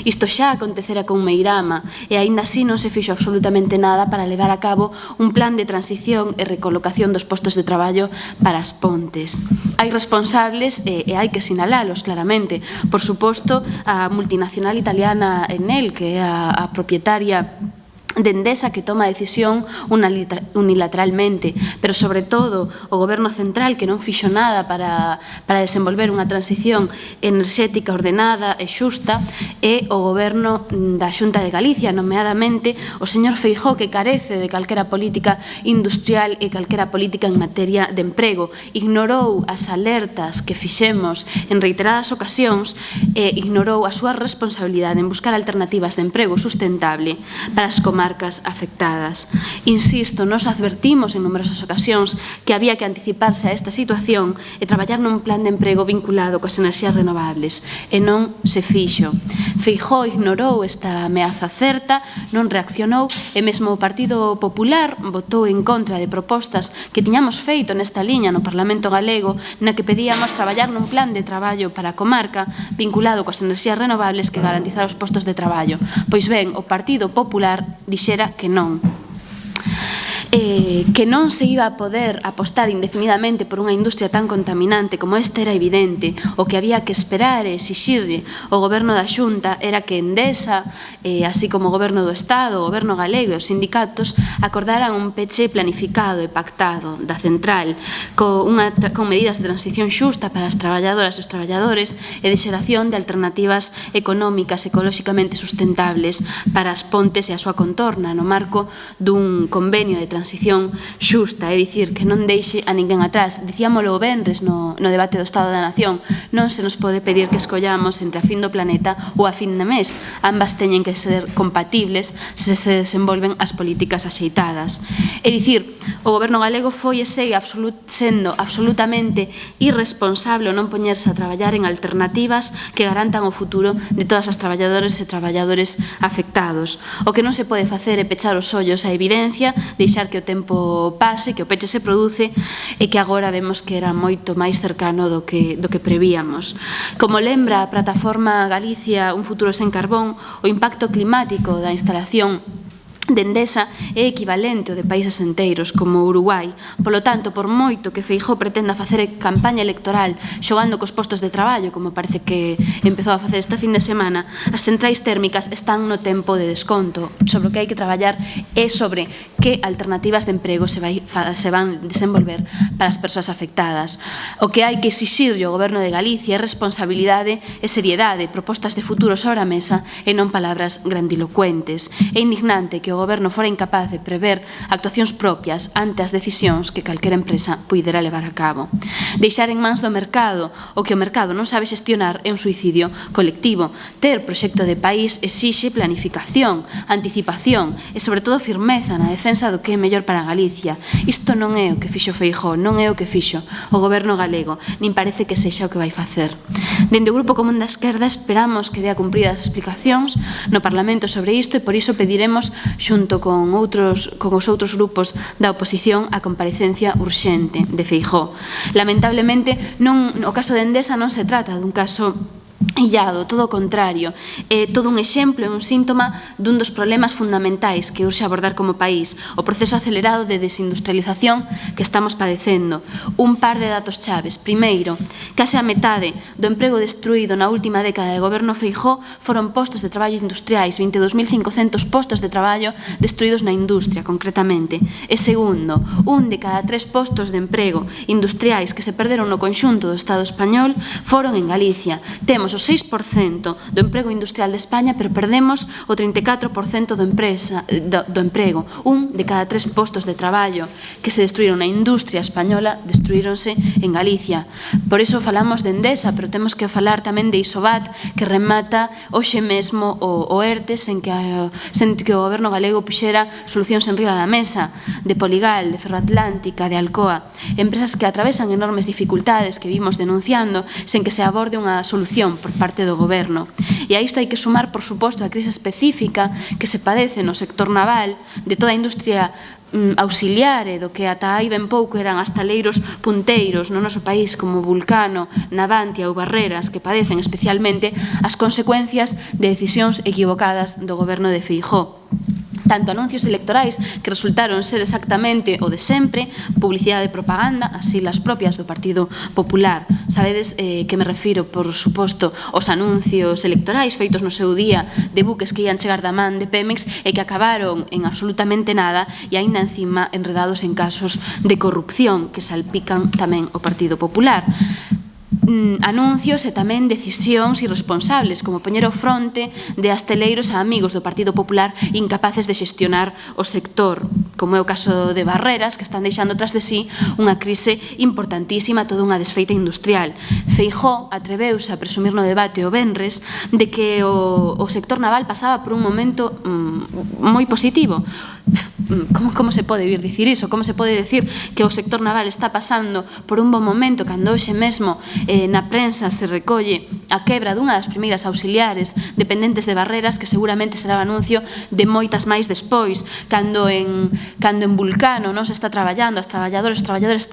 Isto xa acontecera con Meirama e aínda así non se fixo absolutamente nada para levar a cabo un plan de transición e recolocación dos postos de traballo para as Pontes. Hai responsables e hai que sinalalos claramente. Por suposto, a multinacional italiana Enel, que é a propietaria de Endesa, que toma a decisión unilateralmente, pero sobre todo o Goberno central, que non fixo nada para desenvolver unha transición enerxética ordenada e xusta, e o Goberno da Xunta de Galicia, nomeadamente o señor Feijóo, que carece de calquera política industrial e calquera política en materia de emprego. Ignorou as alertas que fixemos en reiteradas ocasións e ignorou a súa responsabilidade en buscar alternativas de emprego sustentable para as comarcas afectadas. Insisto, nos advertimos en numerosas ocasións que había que anticiparse a esta situación e traballar nun plan de emprego vinculado coas enerxías renovables, e non se fixo. Feijóo ignorou esta ameaza certa, non reaccionou, e mesmo o Partido Popular votou en contra de propostas que tiñamos feito nesta liña no Parlamento galego, na que pedíamos traballar nun plan de traballo para a comarca vinculado coas enerxías renovables que garantizara os postos de traballo. Pois ben, o Partido Popular dixera que non. Que non se iba a poder apostar indefinidamente por unha industria tan contaminante como esta era evidente. O que había que esperar e exixirlle ao Goberno da Xunta era que Endesa, así como o Goberno do Estado, o Goberno galego e os sindicatos acordaran un peche planificado e pactado da central con medidas de transición xusta para as traballadoras e os traballadores e de xeración de alternativas económicas ecolóxicamente sustentables para as Pontes e a súa contorna no marco dun convenio de transición xusta, é dicir, que non deixe a ninguén atrás. Dicíamolo o venres no debate do Estado da Nación, non se nos pode pedir que escollamos entre a fin do planeta ou a fin de mes. Ambas teñen que ser compatibles se se desenvolven as políticas axeitadas. É dicir, o Goberno galego foi e segue sendo absolutamente irresponsable non poñerse a traballar en alternativas que garantan o futuro de todas as traballadoras e traballadores afectados. O que non se pode facer é pechar os ollos á evidencia, deixar que o tempo pase, que o peche se produce e que agora vemos que era moito máis cercano do que prevíamos. Como lembra a plataforma Galicia Un futuro sen carbón, o impacto climático da instalación de Endesa é equivalente ao de países enteiros como Uruguai. Polo tanto, por moito que Feijóo pretenda facer campaña electoral xogando cos postos de traballo, como parece que empezou a facer esta fin de semana, as centrais térmicas están no tempo de desconto. Sobre o que hai que traballar é sobre que alternativas de emprego se van desenvolver para as persoas afectadas. O que hai que exixirlle ao Goberno de Galicia é responsabilidade e seriedade, propostas de futuro sobre a mesa e non palabras grandilocuentes. É indignante que o Goberno fora incapaz de prever actuacións propias ante as decisións que calquera empresa puidera levar a cabo. Deixar en mans do mercado o que o mercado non sabe xestionar é un suicidio colectivo. Ter proxecto de país exixe planificación, anticipación e, sobre todo, firmeza na defensa do que é mellor para Galicia. Isto non é o que fixo Feijóo, non é o que fixo o Goberno galego, nin parece que sexa o que vai facer. Dende o Grupo Común da Esquerda esperamos que dea cumpridas explicacións no Parlamento sobre isto e por iso pediremos xunto con os outros grupos da oposición a comparecencia urxente de Feijóo. Lamentablemente, o caso de Endesa non se trata dun caso illado, todo o contrario, é todo un exemplo e un síntoma dun dos problemas fundamentais que urxe abordar como país, o proceso acelerado de desindustrialización que estamos padecendo. Un par de datos chaves. Primeiro, case a metade do emprego destruído na última década de Goberno Feijóo foron postos de traballo industriais, 22.500 postos de traballo destruídos na industria, concretamente. E segundo, un de cada 3 postos de emprego industriais que se perderon no conxunto do Estado español foron en Galicia. Temos o 6% do emprego industrial de España, pero perdemos o 34% do emprego. Un de cada 3 postos de traballo que se destruíron na industria española destruíronse en Galicia. Por iso falamos de Endesa, pero temos que falar tamén de Isobat, que remata hoxe mesmo o ERTE sen que o Goberno galego puxera solucións en riba da mesa, de Poligal, de Ferroatlántica, de Alcoa, empresas que atravesan enormes dificultades que vimos denunciando sen que se aborde unha solución inacción por parte do goberno. E a isto hai que sumar, por suposto, a crise específica que se padece no sector naval de toda a industria auxiliar e do que ata hai ben pouco eran astaleiros punteiros no noso país como Vulcano, Navantia ou Barreras, que padecen especialmente as consecuencias de decisións equivocadas do goberno de Feijóo. Tanto anuncios electorais que resultaron ser exactamente o de sempre, publicidade e propaganda, así las propias do Partido Popular. Sabedes que me refiro, por suposto, aos anuncios electorais feitos no seu día de buques que ian chegar da man de Pemex e que acabaron en absolutamente nada e aínda encima enredados en casos de corrupción que salpican tamén o Partido Popular. Anuncios e tamén decisións irresponsables, como poñer ao fronte de asteleiros a amigos do Partido Popular incapaces de xestionar o sector, como é o caso de Barreras, que están deixando tras de sí unha crise importantísima, toda unha desfeita industrial. Feijóo atreveuse a presumir no debate o venres de que o sector naval pasaba por un momento moi positivo. Como se pode vir dicir iso? Como se pode decir que o sector naval está pasando por un bon momento cando hoxe mesmo na prensa se recolle a quebra dunha das primeiras auxiliares dependentes de Barreras, que seguramente será o anuncio de moitas máis despois, cando en Vulcano non se está traballando, os traballadores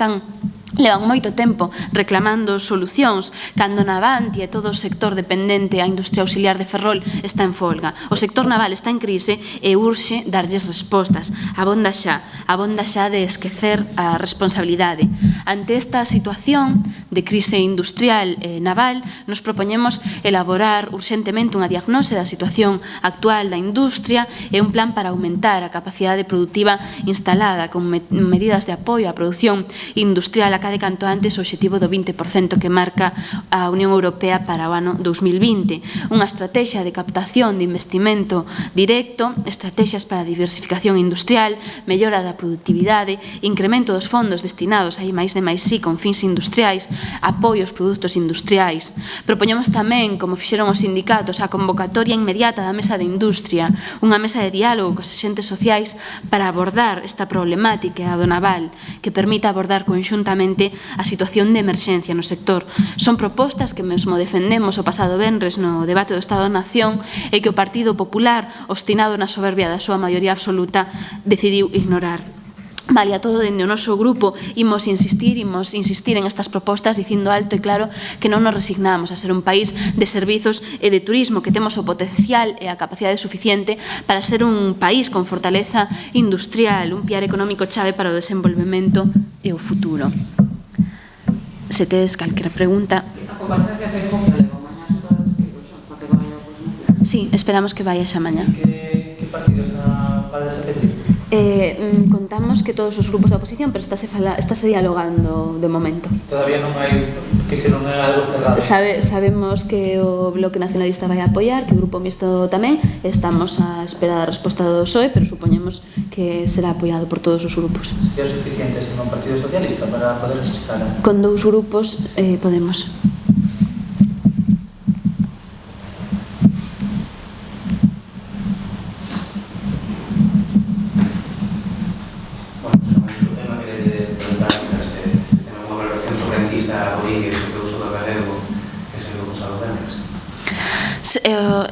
levan moito tempo reclamando solucións, cando Navantia e todo o sector dependente a industria auxiliar de Ferrol está en folga. O sector naval está en crise e urxe darlles respostas. Abonda xa de esquecer a responsabilidade. Ante esta situación de crise industrial naval, nos propoñemos elaborar urxentemente unha diagnose da situación actual da industria e un plan para aumentar a capacidade productiva instalada con medidas de apoio á produción industrial acade canto antes o obxectivo do 20% que marca a Unión Europea para o ano 2020. Unha estrategia de captación de investimento directo, estrategias para a diversificación industrial, mellora da productividade, incremento dos fondos destinados a I+D+I con fins industriais, apoio aos produtos industriais. Propoñemos tamén, como fixeron os sindicatos, a convocatoria inmediata da Mesa de Industria, unha mesa de diálogo cos agentes sociais para abordar esta problemática do naval, que permita abordar conxuntamente a situación de emerxencia no sector. Son propostas que mesmo defendemos o pasado venres no debate do Estado da Nación e que o Partido Popular, obstinado na soberbia da súa maioría absoluta, decidiu ignorar. Vale, a todo dende o noso grupo imos insistir en estas propostas dicindo alto e claro que non nos resignamos a ser un país de servizos e de turismo, que temos o potencial e a capacidade suficiente para ser un país con fortaleza industrial, un piar económico chave para o desenvolvemento e o futuro. Se tedes calquera pregunta... A comparecencia que leva mañá para que vaya os medios. Sí, esperamos que vaya xa mañá. Que partidos para desapetir? Contamos que todos os grupos da oposición, pero estáse dialogando de momento. Todavía non hai, que se non é algo cerrado. Sabemos que o Bloque Nacionalista vai a apoiar, que o Grupo Mixto tamén. Estamos á espera da resposta do PSOE, pero supoñemos que será apoiado por todos os grupos. Sería suficiente sen un Partido Socialista para poder instar? Con dous grupos podemos.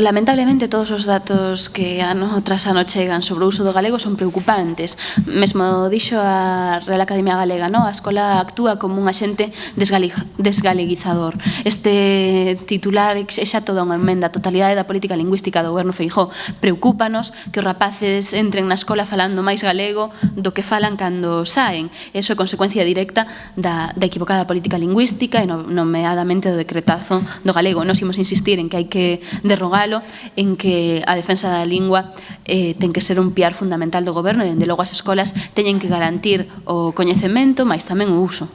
Lamentablemente todos os datos que ano tras ano chegan sobre o uso do galego son preocupantes. Mesmo dixo a Real Academia Galega, a escola actúa como un axente desgaleguizador. Este titular é xa toda unha emenda a totalidade da política lingüística do goberno Feijóo. Preocúpanos que os rapaces entren na escola falando máis galego do que falan cando saen. Eso é consecuencia directa da equivocada política lingüística e nomeadamente do decretazo do galego. Nos imos insistir en que hai que derrogalo, en que a defensa da lingua ten que ser un piar fundamental do goberno e, dende logo, as escolas teñen que garantir o coñecemento, mais tamén o uso.